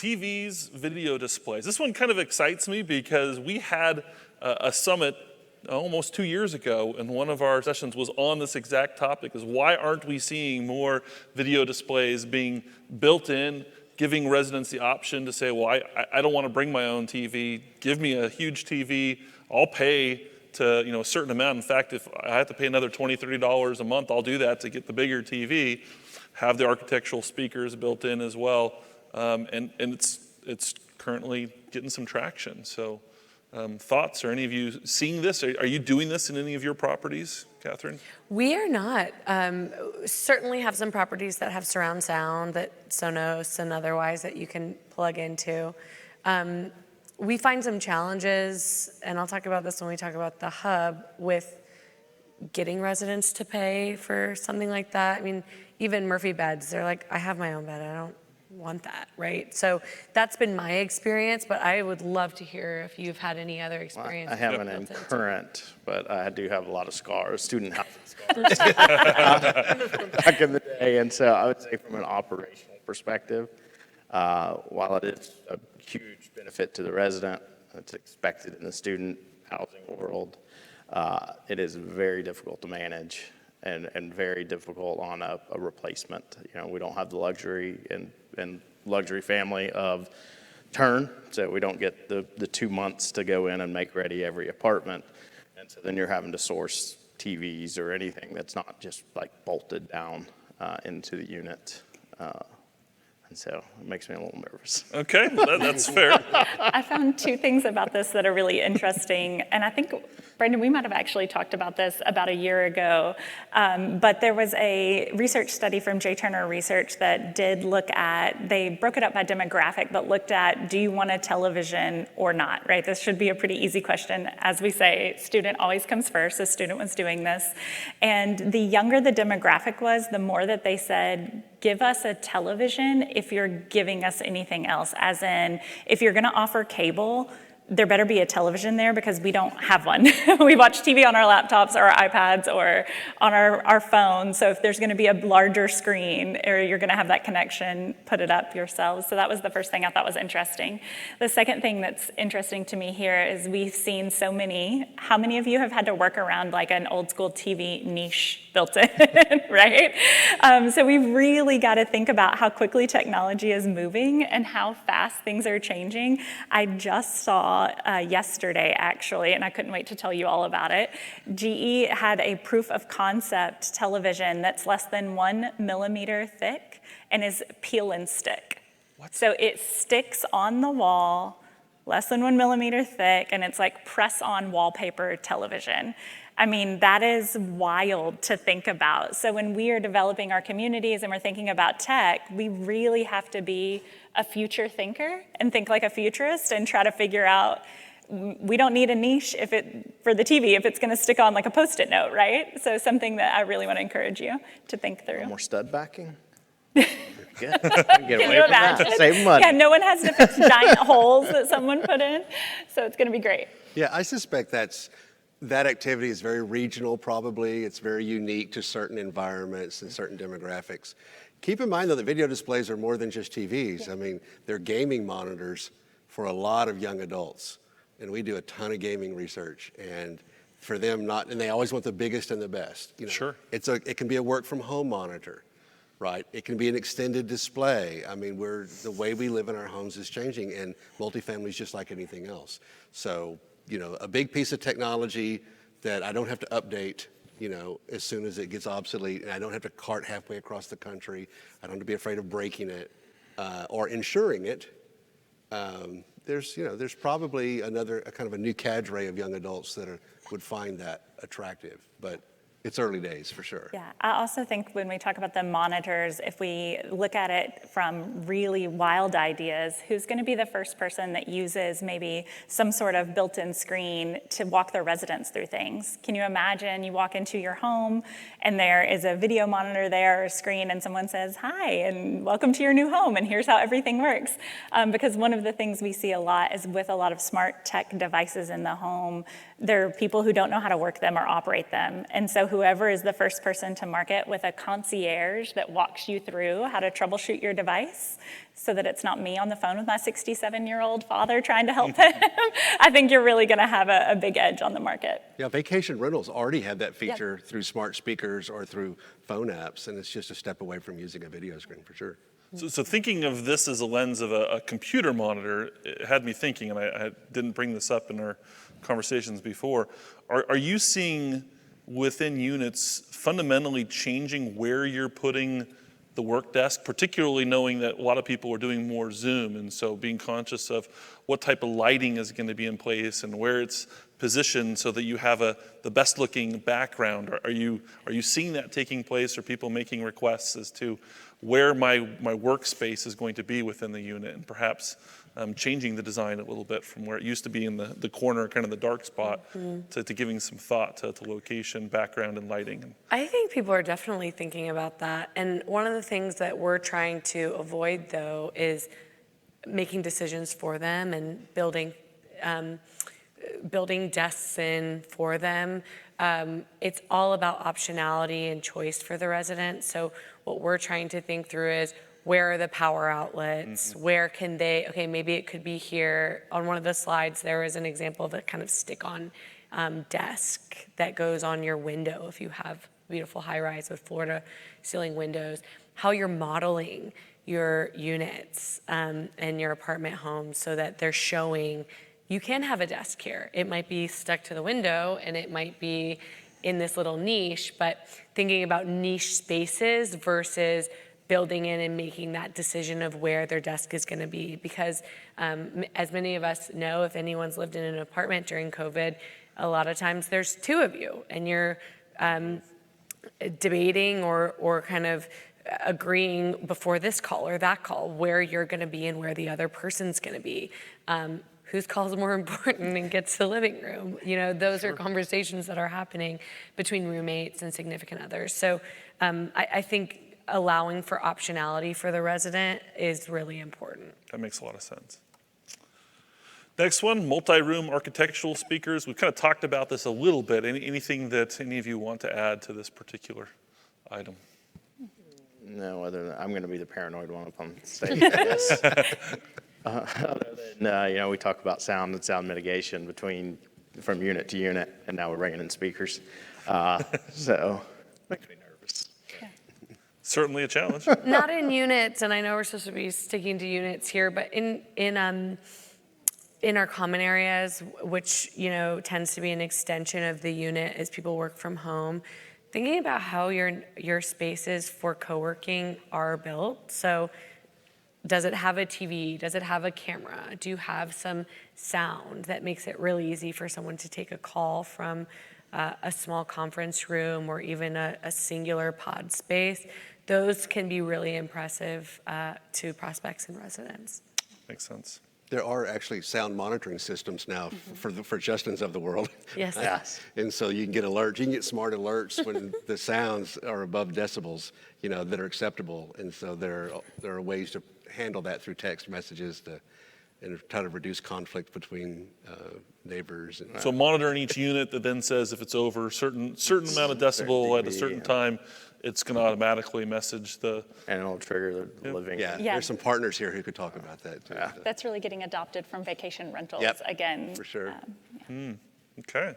TVs, video displays. This one kind of excites me because we had a summit almost 2 years ago, and one of our sessions was on this exact topic, is why aren't we seeing more video displays being built in, giving residents the option to say, well, I don't want to bring my own TV, give me a huge TV, I'll pay to a certain amount. In fact, if I have to pay another $20, $30 a month, I'll do that to get the bigger TV, have the architectural speakers built in as well, and it's currently getting some traction. So thoughts, are any of you seeing this? Are you doing this in any of your properties, Catherine? We are not. Certainly have some properties that have surround sound, that Sonos and otherwise that you can plug into. We find some challenges, and I'll talk about this when we talk about the hub, with getting residents to pay for something like that. I mean, even Murphy beds, they're like, I have my own bed, I don't want that, right? So that's been my experience, but I would love to hear if you've had any other experience. Well, I haven't in current, but I do have a lot of scars, student housing scars back in the day. And so I would say from an operational perspective, while it is a huge benefit to the resident, it's expected in the student housing world, it is very difficult to manage and very difficult on a replacement. We don't have the luxury and luxury family of turn, so we don't get the 2 months to go in and make ready every apartment. And so then you're having to source TVs or anything that's not just like bolted down into the unit. And so it makes me a little nervous. Okay, that's fair. I found two things about this that are really interesting. And I think, Brendan, we might have actually talked about this about a year ago. But there was a research study from J. Turner Research that did look at, they broke it up by demographic, but looked at, do you want a television or not, right? This should be a pretty easy question. As we say, student always comes first. The student was doing this. And the younger the demographic was, the more that they said, give us a television if you're giving us anything else. As in, if you're gonna offer cable, there better be a television there because we don't have one. We watch TV on our laptops or our iPads or on our phones. So if there's gonna be a larger screen or you're gonna have that connection, put it up yourselves. So that was the first thing I thought was interesting. The second thing that's interesting to me here is we've seen so many, how many of you have had to work around like an old school TV niche built in, right? So we've really got to think about how quickly technology is moving and how fast things are changing. I just saw yesterday, actually, and I couldn't wait to tell you all about it. GE had a proof of concept television that's less than 1 millimeter thick and is peel and stick. What? So it sticks on the wall, less than 1 millimeter thick, and it's like press-on wallpaper television. I mean, that is wild to think about. So when we are developing our communities and we're thinking about tech, we really have to be a future thinker and think like a futurist and try to figure out, we don't need a niche for the TV if it's gonna stick on like a Post-it note, right? So something that I really wanna encourage you to think through. More stud backing? Good. Get away from that. Save money. Yeah, no one has to fix giant holes that someone put in, so it's gonna be great. Yeah, I suspect that activity is very regional probably. It's very unique to certain environments and certain demographics. Keep in mind though that video displays are more than just TVs. I mean, they're gaming monitors for a lot of young adults. And we do a ton of gaming research, and for them and they always want the biggest and the best. Sure. It can be a work from home monitor, right? It can be an extended display. I mean, the way we live in our homes is changing, and multifamily is just like anything else. So, a big piece of technology that I don't have to update, as soon as it gets obsolete, and I don't have to cart halfway across the country. I don't have to be afraid of breaking it or insuring it. There's probably a kind of a new cadre of young adults that would find that attractive, but it's early days for sure. Yeah, I also think when we talk about the monitors, if we look at it from really wild ideas, who's going to be the first person that uses maybe some sort of built-in screen to walk their residents through things? Can you imagine you walk into your home and there is a video monitor there or a screen and someone says, hi, and welcome to your new home, and here's how everything works. Because one of the things we see a lot is with a lot of smart tech devices in the home, there are people who don't know how to work them or operate them. And so whoever is the first person to market with a concierge that walks you through how to troubleshoot your device so that it's not me on the phone with my 67-year-old father trying to help him, I think you're really going to have a big edge on the market. Yeah, vacation rentals already have that feature through smart speakers or through phone apps, and it's just a step away from using a video screen for sure. So thinking of this as a lens of a computer monitor, it had me thinking, and I didn't bring this up in our conversations before. Are you seeing within units fundamentally changing where you're putting the work desk, particularly knowing that a lot of people are doing more Zoom, and so being conscious of what type of lighting is going to be in place and where it's positioned so that you have the best looking background? Are you seeing that taking place? Are people making requests as to where my workspace is going to be within the unit, and perhaps changing the design a little bit from where it used to be in the corner, kind of the dark spot, to giving some thought to location, background, and lighting? I think people are definitely thinking about that. And one of the things that we're trying to avoid, though, is making decisions for them and building desks in for them. It's all about optionality and choice for the resident. So what we're trying to think through is, where are the power outlets? Where can they, okay, maybe it could be here. On one of the slides, there is an example of a kind of stick-on desk that goes on your window if you have beautiful high-rise with floor-to-ceiling windows. How you're modeling your units and your apartment homes so that they're showing you can have a desk here. It might be stuck to the window and it might be in this little niche, but thinking about niche spaces versus building in and making that decision of where their desk is going to be. Because as many of us know, if anyone's lived in an apartment during COVID, a lot of times there's two of you and you're debating or kind of agreeing before this call or that call where you're going to be and where the other person's going to be. Whose call is more important and gets the living room? You know, those are conversations that are happening between roommates and significant others. So I think allowing for optionality for the resident is really important. That makes a lot of sense. Next one, multi-room architectural speakers. We've kind of talked about this a little bit. Anything that any of you want to add to this particular item? No, other than I'm going to be the paranoid one up on stage, I guess. Other than, we talk about sound and sound mitigation from unit to unit, and now we're bringing in speakers. So makes me nervous. Certainly a challenge. Not in units, and I know we're supposed to be sticking to units here, but in our common areas, which tends to be an extension of the unit as people work from home, thinking about how your spaces for co-working are built. So does it have a TV? Does it have a camera? Do you have some sound that makes it really easy for someone to take a call from a small conference room or even a singular pod space? Those can be really impressive to prospects and residents. Makes sense. There are actually sound monitoring systems now for Justins of the world. Yes. Yes. And so you can get alerts, you can get smart alerts when the sounds are above decibels, that are acceptable. And so there are ways to handle that through text messages and try to reduce conflict between neighbors. So monitoring each unit that then says if it's over a certain amount of decibel at a certain time, it's going to automatically message the... And it'll trigger the living. Yeah, Yeah. there's some partners here who could talk about that too. Yeah. That's really getting adopted from vacation rentals Yep, again. for sure. Okay.